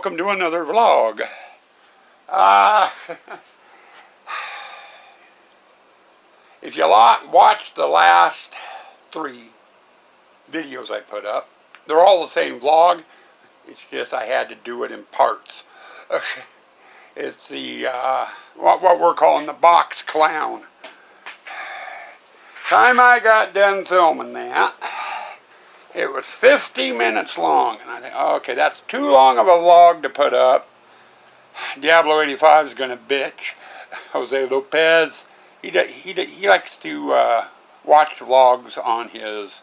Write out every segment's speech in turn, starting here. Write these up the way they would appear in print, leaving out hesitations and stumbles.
welcome to another vlog. If you watched the last 3 videos I put up, they're all the same vlog. It's just I had to do it in parts. It's the what we're calling the box clown. Time I got done filming that, it was 50 minutes long, and I think, okay, that's too long of a vlog to put up. Diablo 85 is going to bitch. Jose Lopez, he likes to watch vlogs on his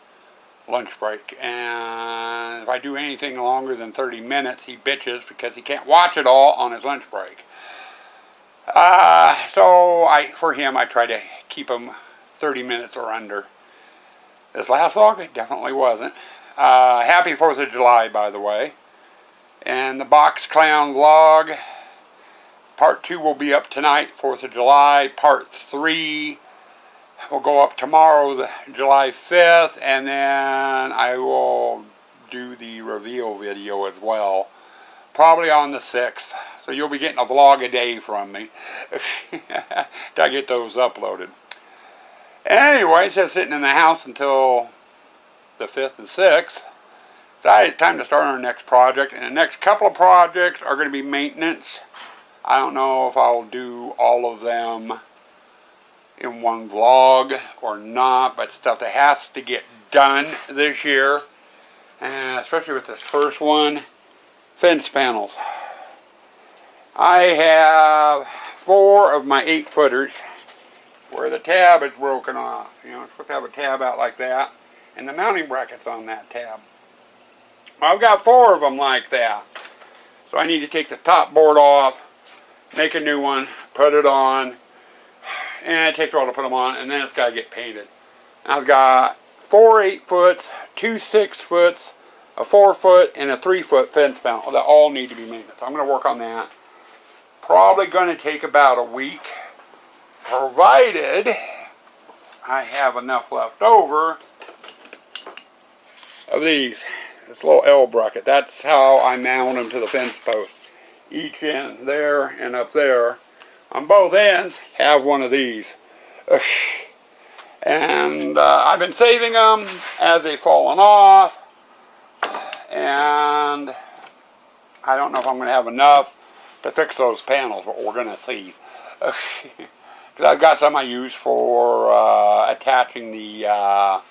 lunch break, and if I do anything longer than 30 minutes, he bitches because he can't watch it all on his lunch break. So for him, I try to keep him 30 minutes or under. This last vlog, it definitely wasn't. Happy 4th of July, by the way. And the box clown vlog, part 2 will be up tonight, 4th of July. Part 3 will go up tomorrow, July 5th, and then I will do the reveal video as well, probably on the 6th. So you'll be getting a vlog a day from me till I get those uploaded. Anyway, just sitting in the house until the 5th and 6th. So it's time to start our next project. And the next couple of projects are going to be maintenance. I don't know if I'll do all of them in one vlog or not, but stuff that has to get done this year. And especially with this first one, fence panels. I have 4 of my 8-footers where the tab is broken off. You know, it's supposed to have a tab out like that, and the mounting bracket's on that tab. I've got 4 of them like that. So I need to take the top board off, make a new one, put it on, and it takes a while to put them on, and then it's got to get painted. I've got 4 8-foots, 2 6-foots, a 4-foot, and a 3-foot fence panel that all need to be maintenance. I'm going to work on that. Probably going to take about a week, provided I have enough left over of these. This little L bracket. That's how I mount them to the fence post. Each end there and up there. On both ends have one of these. And I've been saving them as they've fallen off. And I don't know if I'm going to have enough to fix those panels, but we're going to see. Because I've got some I use for attaching the, oh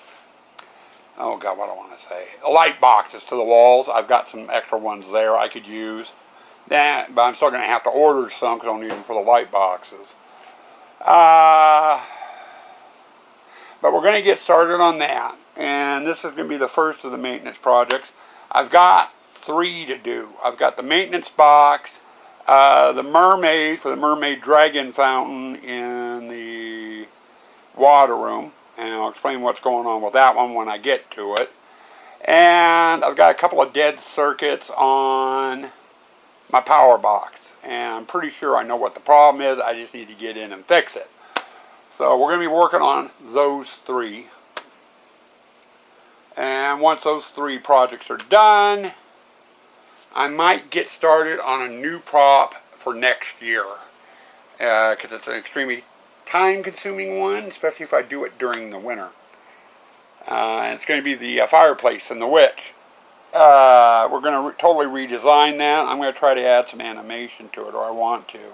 God, what do I want to say? Light boxes to the walls. I've got some extra ones there I could use. But I'm still going to have to order some because I'll need them for the light boxes. But we're going to get started on that. And this is going to be the first of the maintenance projects. I've got 3 to do. I've got the maintenance box, the mermaid for the mermaid dragon fountain in the water room. And I'll explain what's going on with that one when I get to it. And I've got a couple of dead circuits on my power box. And I'm pretty sure I know what the problem is. I just need to get in and fix it. So we're going to be working on those 3. And once those 3 projects are done, I might get started on a new prop for next year. Because it's an extremely time-consuming one, especially if I do it during the winter. And it's going to be the fireplace in the witch. We're going to totally redesign that. I'm going to try to add some animation to it, or I want to.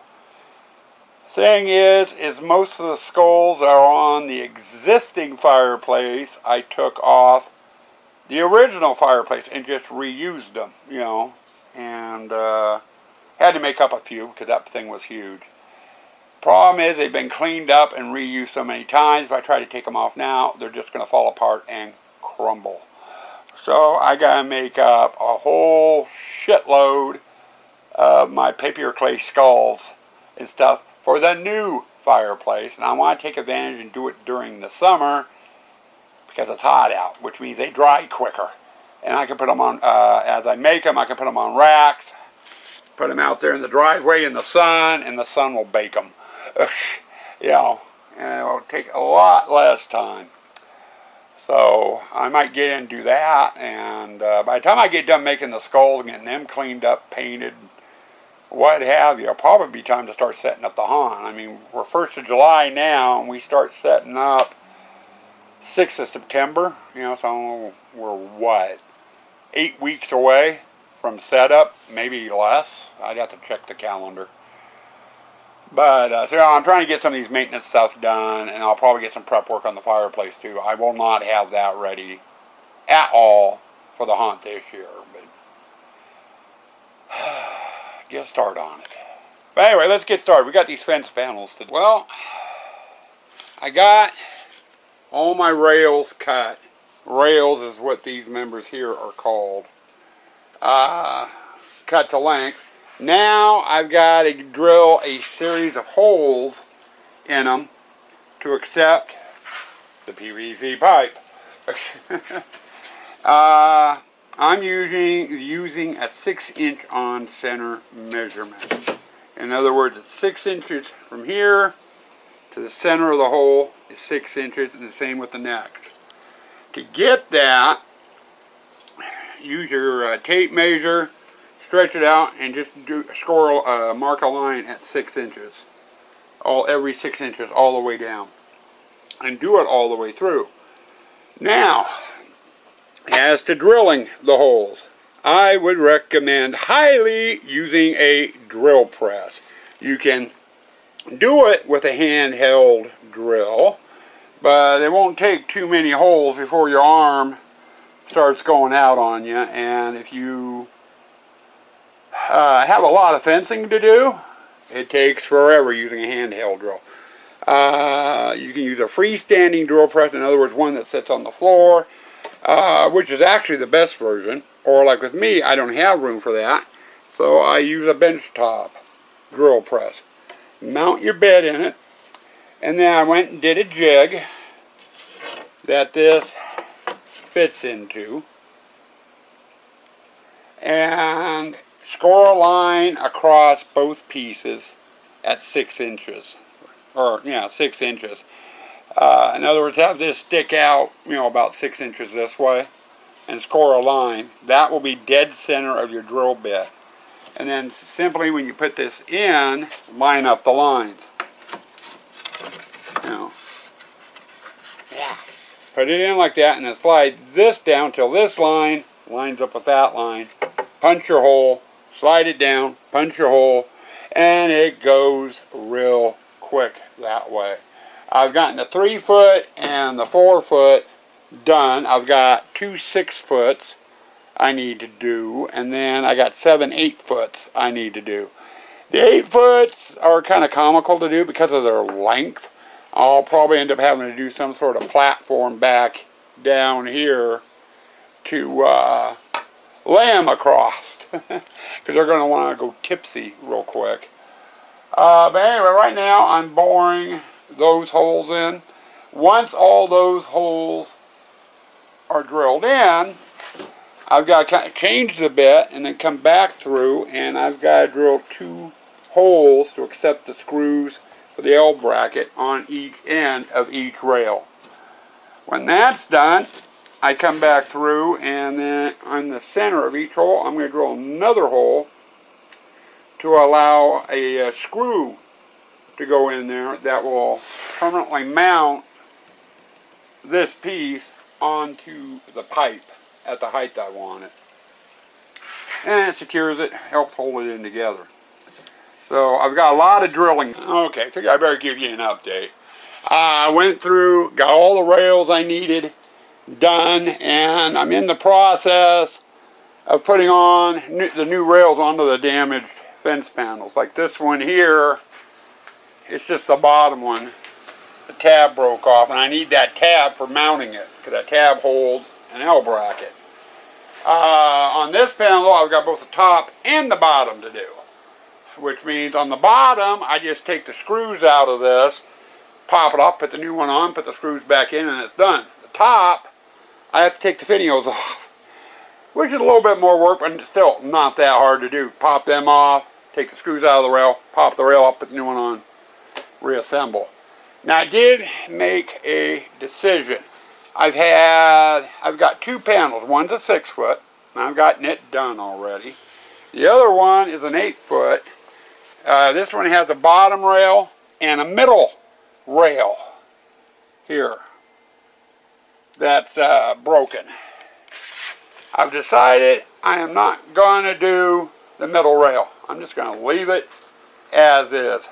Thing is most of the skulls are on the existing fireplace. I took off the original fireplace and just reused them, you know, and had to make up a few because that thing was huge. Problem is they've been cleaned up and reused so many times. If I try to take them off now, they're just going to fall apart and crumble. So I got to make up a whole shitload of my papier clay skulls and stuff for the new fireplace. And I want to take advantage and do it during the summer because it's hot out, which means they dry quicker. And I can put them on, as I make them, I can put them on racks, put them out there in the driveway in the sun, and the sun will bake them. You know, and it will take a lot less time. So I might get in and do that, and by the time I get done making the skulls and getting them cleaned up, painted, what have you, it'll probably be time to start setting up the haunt. I mean, we're 1st of July now, and we start setting up 6th of September. You know, so we're what, 8 weeks away from setup, maybe less. I'd have to check the calendar. But, so I'm trying to get some of these maintenance stuff done, and I'll probably get some prep work on the fireplace too. I will not have that ready at all for the haunt this year, but get a start on it. But anyway, let's get started. We got these fence panels to do. Well, I got all my rails cut. Rails is what these members here are called. Cut to length. Now I've got to drill a series of holes in them to accept the PVC pipe. I'm using a 6-inch on center measurement. In other words, it's 6 inches from here to the center of the hole is 6 inches, and the same with the next. To get that, use your tape measure, stretch it out, and just mark a line at 6 inches. Every 6 inches all the way down. And do it all the way through. Now, as to drilling the holes, I would recommend highly using a drill press. You can do it with a handheld drill, but it won't take too many holes before your arm starts going out on you. And if you have a lot of fencing to do, it takes forever using a handheld drill. You can use a freestanding drill press, in other words, one that sits on the floor, which is actually the best version. Or like with me, I don't have room for that, so I use a benchtop drill press. Mount your bed in it, and then I went and did a jig that this fits into, and score a line across both pieces at 6 inches. Or, yeah, 6 inches. In other words, have this stick out, about 6 inches this way, and score a line. That will be dead center of your drill bit. And then simply when you put this in, line up the lines. Yeah. Put it in like that, and then slide this down till this line lines up with that line. Punch your hole, slide it down, punch your hole, and it goes real quick that way. I've gotten the 3-foot and the 4-foot done. I've got 2 6-foots I need to do, and then I got 7 8-foots I need to do. The 8-foots are kind of comical to do because of their length. I'll probably end up having to do some sort of platform back down here to lay them across, because they're going to want to go tipsy real quick. But anyway, right now I'm boring those holes in. Once all those holes are drilled in, I've got to kind of change the bit and then come back through, and I've got to drill 2 holes to accept the screws for the L bracket on each end of each rail. When that's done, I come back through, and then on the center of each hole, I'm going to drill another hole to allow a screw to go in there that will permanently mount this piece onto the pipe at the height I want it. And it secures it, helps hold it in together. So I've got a lot of drilling. Okay, I figure I better give you an update. I went through, got all the rails I needed done, and I'm in the process of putting on the new rails onto the damaged fence panels. Like this one here, it's just the bottom one. The tab broke off, and I need that tab for mounting it, because that tab holds an L bracket. On this panel, I've got both the top and the bottom to do, which means on the bottom, I just take the screws out of this, pop it off, put the new one on, put the screws back in, and it's done. The top, I have to take the finials off, which is a little bit more work, but still not that hard to do. Pop them off, take the screws out of the rail, pop the rail up, put the new one on, reassemble. Now I did make a decision. I've got two panels. One's a 6 foot, and I've gotten it done already. The other one is an 8 foot. This one has a bottom rail and a middle rail here that's broken. I've decided I am not going to do the middle rail. I'm just going to leave it as is.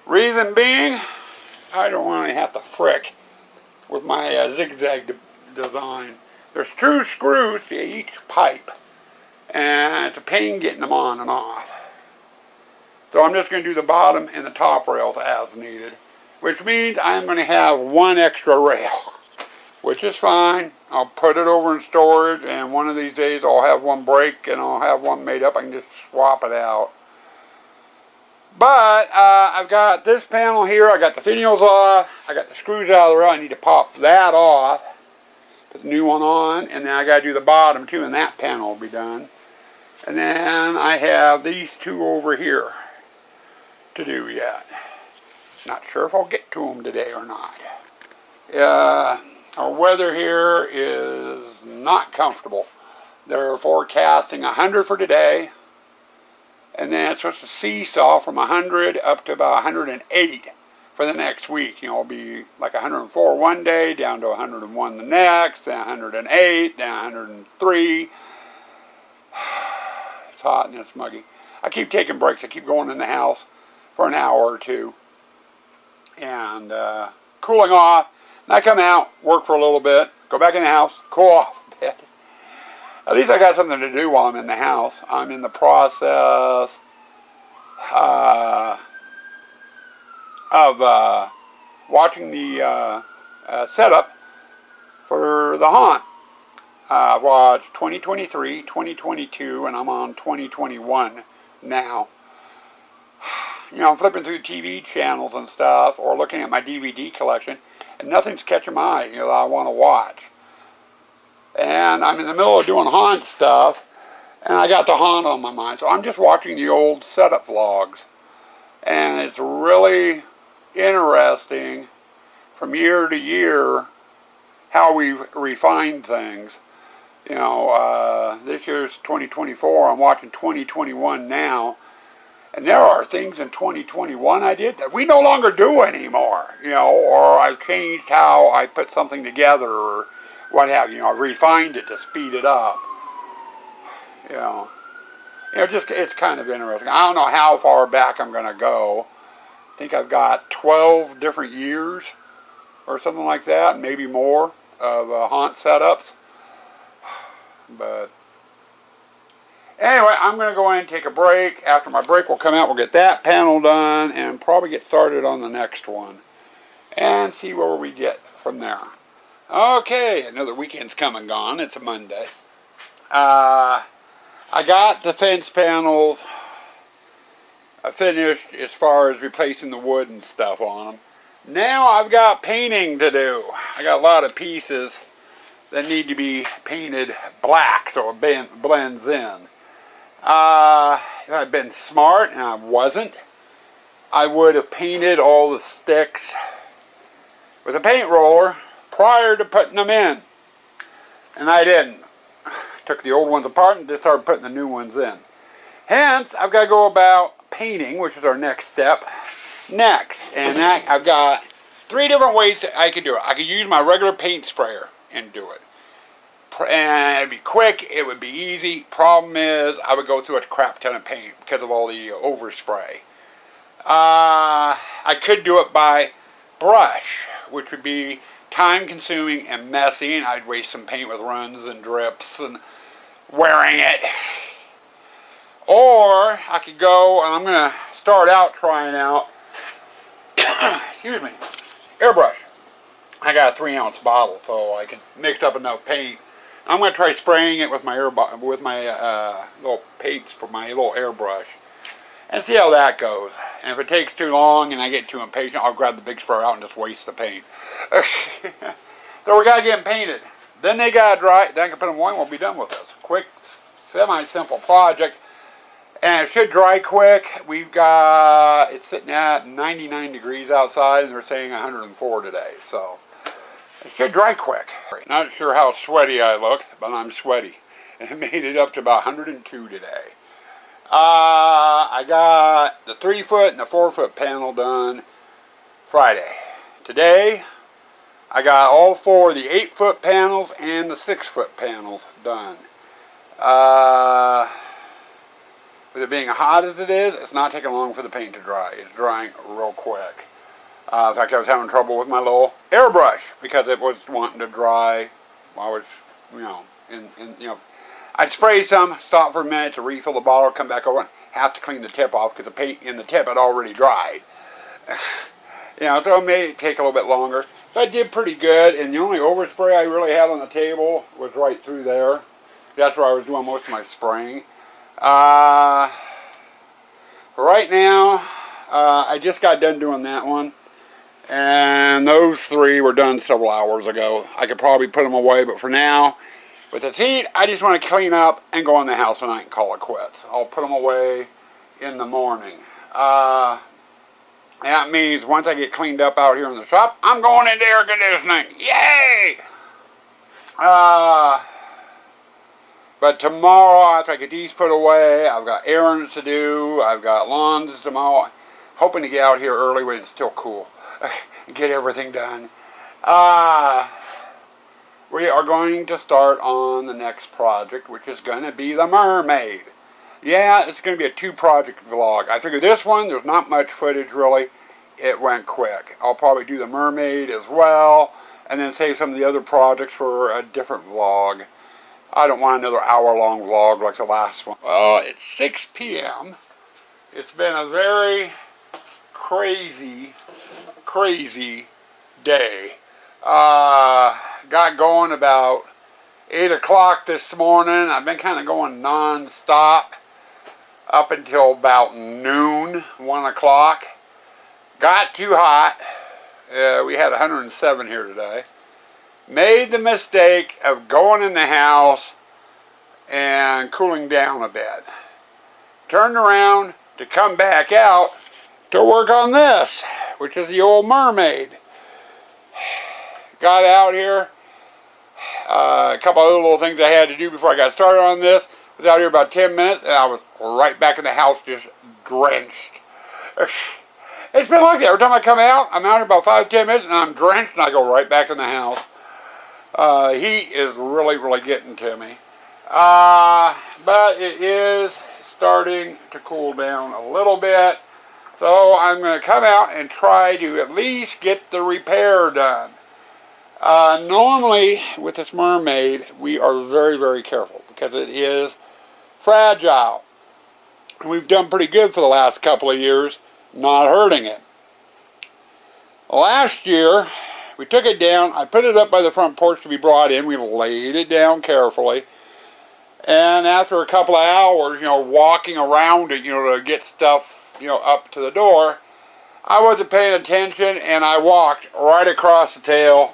Reason being, I don't want to have to frick with my zigzag design. There's 2 screws to each pipe, and it's a pain getting them on and off. So I'm just going to do the bottom and the top rails as needed, which means I'm going to have 1 extra rail, which is fine. I'll put it over in storage, and one of these days I'll have one break and I'll have one made up. I can just swap it out. But I've got this panel here. I got the finials off. I got the screws out of the rail. I need to pop that off, put the new one on, and then I got to do the bottom too, and that panel will be done. And then I have these 2 over here to do yet. Not sure if I'll get to them today or not. Our weather here is not comfortable. They're forecasting 100 for today, and then it's supposed to seesaw from 100 up to about 108 for the next week. You know, it'll be like 104 one day, down to 101 the next, then 108, then 103. It's hot and it's muggy. I keep taking breaks. I keep going in the house for an hour or 2 and cooling off. And I come out, work for a little bit, go back in the house, cool off a bit. At least I got something to do while I'm in the house. I'm in the process of watching the setup for the haunt. I've watched 2023, 2022, and I'm on 2021 now. You know, I'm flipping through TV channels and stuff, or looking at my DVD collection, and nothing's catching my eye, you know, that I want to watch. And I'm in the middle of doing haunt stuff, and I got the haunt on my mind, so I'm just watching the old setup vlogs. And it's really interesting from year to year how we refine things. You know, this year's 2024, I'm watching 2021 now, and there are things in 2021 I did that we no longer do anymore, you know, or I've changed how I put something together or what have you. You know, I've refined it to speed it up. You know, just it's kind of interesting. I don't know how far back I'm going to go. I think I've got 12 different years or something like that, maybe more, of haunt setups. But anyway, I'm going to go in and take a break. After my break, we'll come out, we'll get that panel done, and probably get started on the next one. And see where we get from there. Okay, another weekend's come and gone. It's a Monday. I got the fence panels finished as far as replacing the wood and stuff on them. Now I've got painting to do. I got a lot of pieces that need to be painted black so it blends in. If I'd been smart, and I wasn't, I would have painted all the sticks with a paint roller prior to putting them in. And I didn't. Took the old ones apart and just started putting the new ones in. Hence, I've got to go about painting, which is our next step, next. And that, I've got 3 different ways that I could do it. I could use my regular paint sprayer and do it. And it'd be quick, it would be easy. Problem is, I would go through a crap ton of paint because of all the overspray. I could do it by brush, which would be time consuming and messy, and I'd waste some paint with runs and drips and wearing it. Or I could go, and I'm going to start out trying out, excuse me, airbrush. I got a 3-ounce bottle, so I can mix up enough paint. I'm going to try spraying it with my little paints for my little airbrush and see how that goes. And if it takes too long and I get too impatient, I'll grab the big sprayer out and just waste the paint. So we got to get them painted. Then they got to dry. Then I can put them away and we'll be done with this. Quick, semi-simple project. And it should dry quick. We've got, it's sitting at 99 degrees outside and they're saying 104 today. So It should dry quick. Not sure how sweaty I look, but I'm sweaty. And made it up to about 102 today. I got the 3-foot and the 4-foot panel done Friday. Today, I got all 4 of the 8-foot panels and the 6-foot panels done. With it being hot as it is, it's not taking long for the paint to dry. It's drying real quick. In fact, I was having trouble with my little airbrush because it was wanting to dry while I was, I'd spray some, stop for a minute to refill the bottle, come back over, and have to clean the tip off because the paint in the tip had already dried. So it made it take a little bit longer. So I did pretty good, and the only overspray I really had on the table was right through there. That's where I was doing most of my spraying. For right now, I just got done doing that one. And those 3 were done several hours ago. I could probably put them away, but for now, with this heat, I just want to clean up and go in the house tonight and call it quits. I'll put them away in the morning. That means once I get cleaned up out here in the shop, I'm going into air conditioning. Yay! But tomorrow, after I get these put away, I've got errands to do. I've got lawns tomorrow. Hoping to get out here early when it's still cool. Get everything done. We are going to start on the next project, which is going to be the mermaid. Yeah, it's going to be a 2-project vlog. I figured this one, there's not much footage really. It went quick. I'll probably do the mermaid as well, and then save some of the other projects for a different vlog. I don't want another hour-long vlog like the last one. Well, it's 6 p.m. It's been a very crazy day. Got going about 8 o'clock this morning. I've been kind of going non-stop up until about noon, 1 o'clock. Got too hot. We had 107 here today. Made the mistake of going in the house and cooling down a bit. Turned around to come back out to work on this, which is the old mermaid. Got out here. A couple of little things I had to do before I got started on this. Was out here about 10 minutes, and I was right back in the house just drenched. It's been like that. Every time I come out, I'm out here about 5-10 minutes, and I'm drenched, and I go right back in the house. Heat is really getting to me. But it is starting to cool down a little bit. So I'm going to come out and try to at least get the repair done. Normally, with this mermaid, we are very careful because it is fragile. We've done pretty good for the last couple of years, not hurting it. Last year, we took it down. I put it up by the front porch to be brought in. We laid it down carefully. And after a couple of hours, walking around it, to get stuff, up to the door, I wasn't paying attention, and I walked right across the tail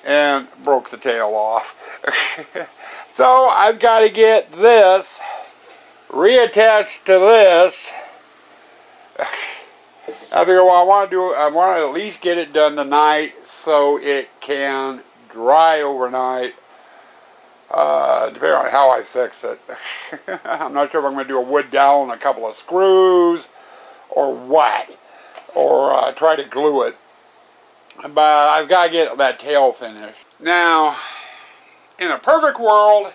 and broke the tail off. So I've got to get this reattached to this. I figure what I want to do, I want to at least get it done tonight so it can dry overnight, depending on how I fix it. I'm not sure if I'm going to do a wood dowel and a couple of screws or what, or try to glue it. But I've got to get that tail finished. Now, in a perfect world,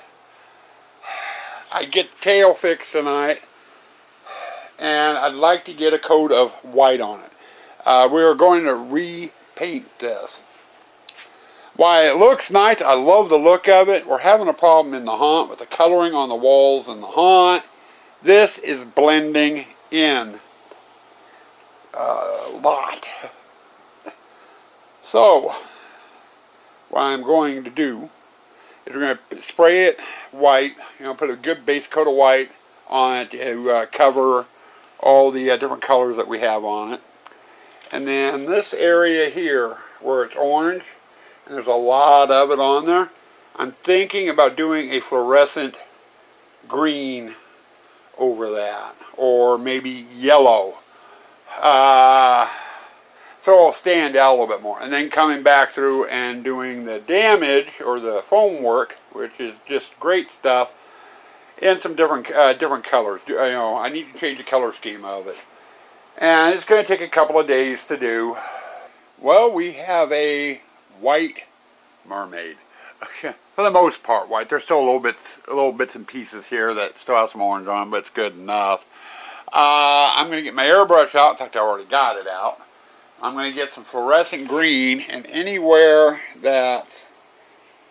I get the tail fixed tonight, and I'd like to get a coat of white on it. We are going to repaint this. Why, it looks nice. I love the look of it. We're having a problem in the haunt with the coloring on the walls in the haunt. This is blending in a lot. So, what I'm going to do is we're going to spray it white, put a good base coat of white on it to cover all the different colors that we have on it. And then this area here, where it's orange, and there's a lot of it on there, I'm thinking about doing a fluorescent green over that, or maybe yellow. so it'll stand out a little bit more. And then coming back through and doing the damage or the foam work, which is just great stuff, in some different colors. You know, I need to change the color scheme of it. And it's going to take a couple of days to do. Well, we have a white mermaid. For the most part white. There's still little bits and pieces here that still have some orange on, but it's good enough. I'm going to get my airbrush out. In fact, I already got it out. I'm going to get some fluorescent green, and anywhere that's,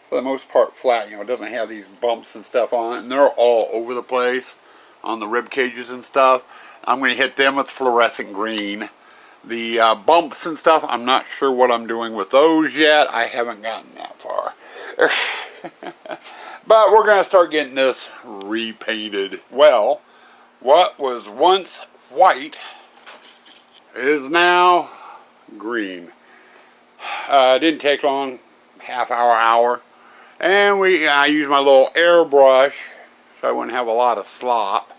for the most part, flat, you know, it doesn't have these bumps and stuff on it, and they're all over the place on the rib cages and stuff. I'm going to hit them with fluorescent green. The bumps and stuff, I'm not sure what I'm doing with those yet. I haven't gotten that far. But we're going to start getting this repainted. Well, what was once white is now green. It didn't take long, half hour. And I used my little airbrush so I wouldn't have a lot of slop.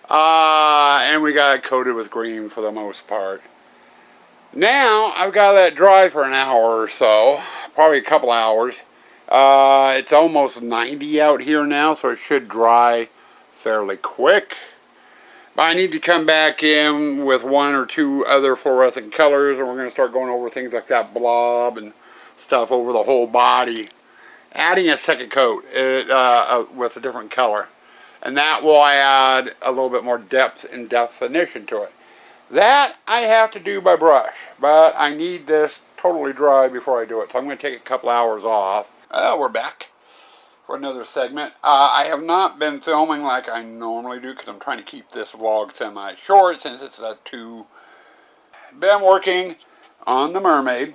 And we got it coated with green for the most part. Now I've got to let it dry for an hour or so, probably a couple hours. It's almost 90 out here now, so it should dry fairly quick. But I need to come back in with one or two other fluorescent colors, and we're going to start going over things like that blob and stuff over the whole body. Adding a second coat with a different color. And that will add a little bit more depth and definition to it. That I have to do by brush, but I need this totally dry before I do it. So I'm going to take a couple hours off. We're back for another segment. I have not been filming like I normally do because I'm trying to keep this vlog semi-short since it's a Been working on the mermaid.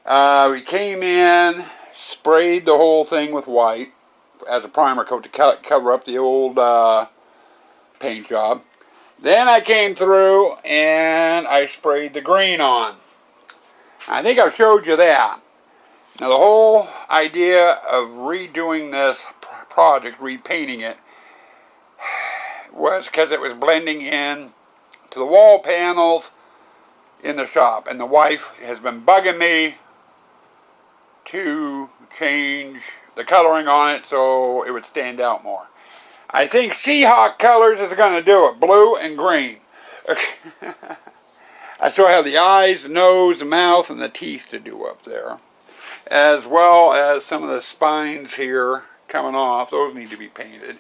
We came in, sprayed the whole thing with white as a primer coat to cover up the old paint job. Then I came through and I sprayed the green on. I think I've showed you that. Now the whole idea of redoing this project, repainting it, was because it was blending in to the wall panels in the shop. And the wife has been bugging me to change the coloring on it so it would stand out more. I think Seahawk colors is going to do it, blue and green. I still have the eyes, the nose, the mouth, and the teeth to do up there, as well as some of the spines here coming off. Those need to be painted.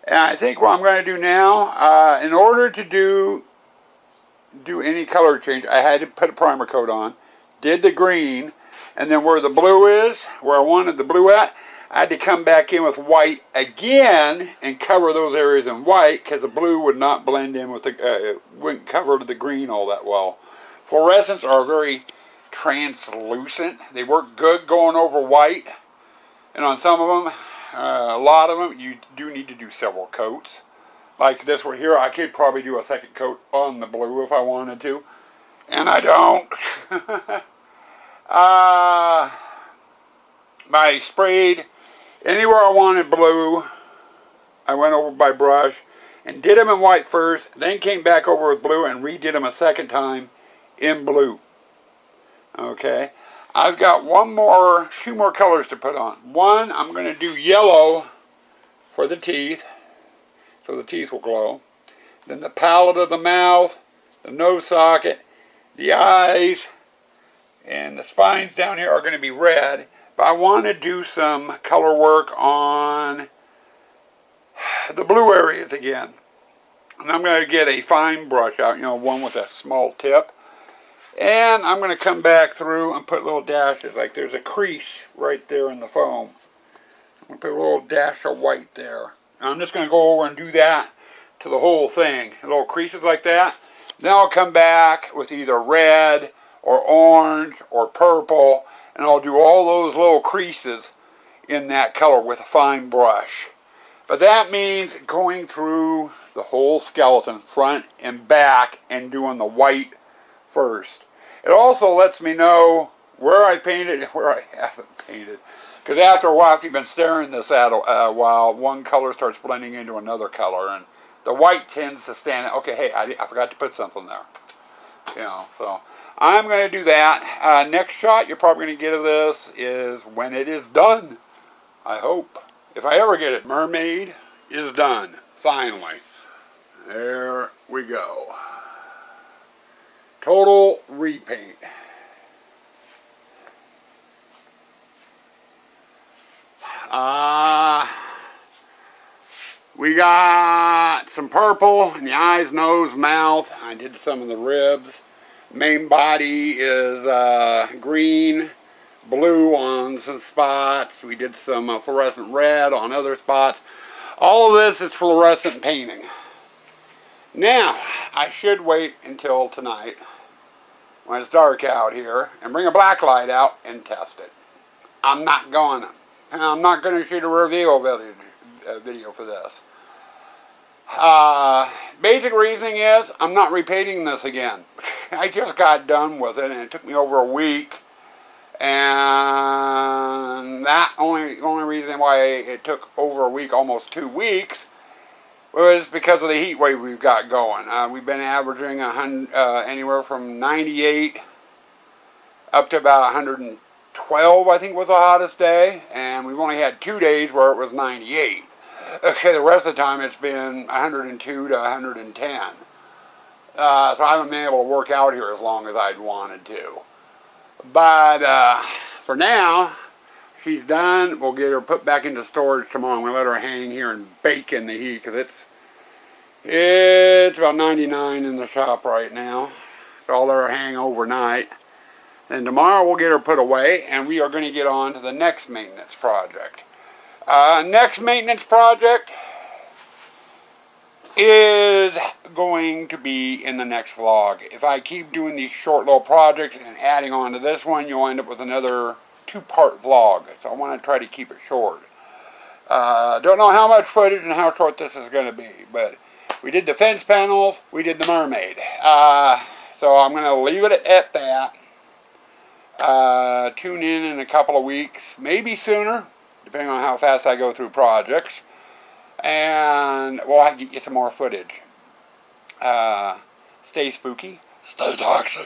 And I think what I'm going to do now, in order to do any color change, I had to put a primer coat on, did the green, and then where the blue is, where I wanted the blue at, I had to come back in with white again and cover those areas in white because the blue would not blend in with the, wouldn't cover the green all that well. Fluorescents are very translucent. They work good going over white. And on some of them, a lot of them, you do need to do several coats. Like this one here, I could probably do a second coat on the blue if I wanted to. And I don't. I sprayed anywhere I wanted blue. I went over by brush and did them in white first, then came back over with blue and redid them a second time in blue. Okay, I've got two more colors to put on. One, I'm going to do yellow for the teeth, so the teeth will glow. Then the palate of the mouth, the nose socket, the eyes, and the spines down here are going to be red. But I want to do some color work on the blue areas again. And I'm going to get a fine brush out, one with a small tip. And I'm going to come back through and put little dashes. Like there's a crease right there in the foam. I'm going to put a little dash of white there. And I'm just going to go over and do that to the whole thing. Little creases like that. Then I'll come back with either red or orange or purple. And I'll do all those little creases in that color with a fine brush. But that means going through the whole skeleton, front and back, and doing the white first. It also lets me know where I painted and where I haven't painted. Because after a while, after you've been staring this at a while, one color starts blending into another color. And the white tends to stand out. Okay, hey, I forgot to put something there. So I'm going to do that. Next shot you're probably going to get of this is when it is done. I hope. If I ever get it. Mermaid is done. Finally. There we go. Total repaint. We got some purple in the eyes, nose, mouth. I did some of the ribs. Main body is green, blue on some spots. We did some fluorescent red on other spots. All of this is fluorescent painting. Now, I should wait until tonight when it's dark out here and bring a black light out and test it. I'm not going to shoot a review video for this. Basic reasoning is I'm not repainting this again. I just got done with it and it took me over a week, and that only reason why it took over a week, almost 2 weeks, was because of the heat wave we've got going. We've been averaging anywhere from 98 up to about 112, I think was the hottest day, and we've only had 2 days where it was 98. Okay, the rest of the time it's been 102 to 110. So I haven't been able to work out here as long as I'd wanted to. But for now, she's done. We'll get her put back into storage tomorrow. I'm going to let her hang here and bake in the heat because it's about 99 in the shop right now. So I'll let her hang overnight. And tomorrow we'll get her put away and we are going to get on to the next maintenance project. Next maintenance project is going to be in the next vlog. If I keep doing these short little projects and adding on to this one, you'll end up with another 2-part vlog. So I want to try to keep it short. Don't know how much footage and how short this is going to be, but we did the fence panels, we did the mermaid. So I'm going to leave it at that. Tune in a couple of weeks, maybe sooner, depending on how fast I go through projects. And we'll get you some more footage. Stay spooky, stay toxic.